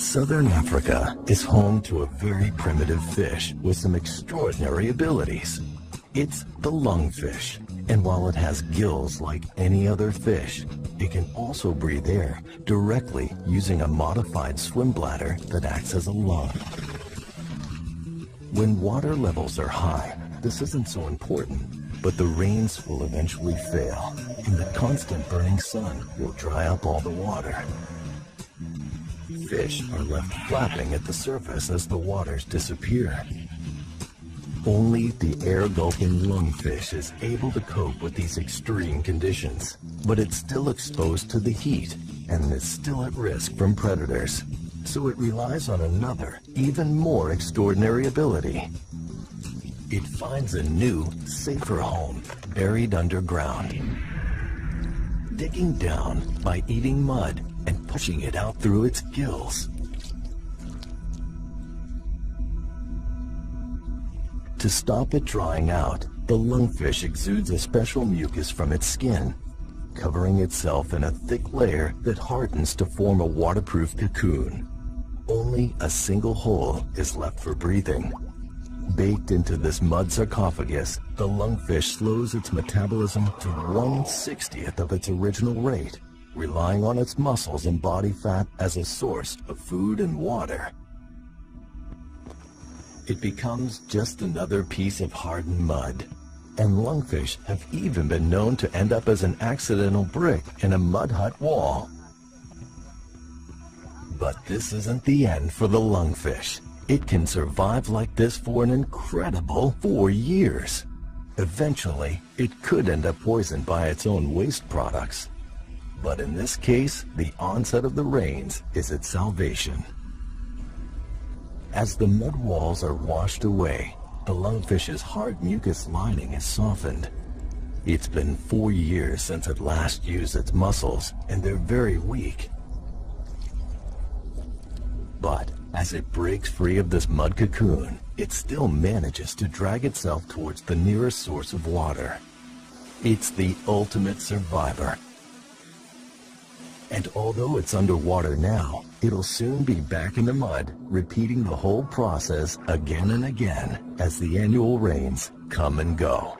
Southern Africa is home to a very primitive fish with some extraordinary abilities. It's the lungfish, and while it has gills like any other fish, it can also breathe air directly using a modified swim bladder that acts as a lung. When water levels are high, this isn't so important, but the rains will eventually fail, and the constant burning sun will dry up all the water. Fish are left flapping at the surface as the waters disappear. Only the air-gulping lungfish is able to cope with these extreme conditions, but it's still exposed to the heat and is still at risk from predators. So it relies on another, even more extraordinary ability. It finds a new, safer home buried underground, digging down by eating mud and pushing it out through its gills. To stop it drying out, the lungfish exudes a special mucus from its skin, covering itself in a thick layer that hardens to form a waterproof cocoon. Only a single hole is left for breathing. Baked into this mud sarcophagus, the lungfish slows its metabolism to 1/60th of its original rate, relying on its muscles and body fat as a source of food and water. It becomes just another piece of hardened mud, and lungfish have even been known to end up as an accidental brick in a mud hut wall. But this isn't the end for the lungfish. It can survive like this for an incredible 4 years. Eventually, it could end up poisoned by its own waste products. But in this case, the onset of the rains is its salvation. As the mud walls are washed away, the lungfish's hard mucus lining is softened. It's been 4 years since it last used its muscles, and they're very weak. But as it breaks free of this mud cocoon, it still manages to drag itself towards the nearest source of water. It's the ultimate survivor. And although it's underwater now, it'll soon be back in the mud, repeating the whole process again and again as the annual rains come and go.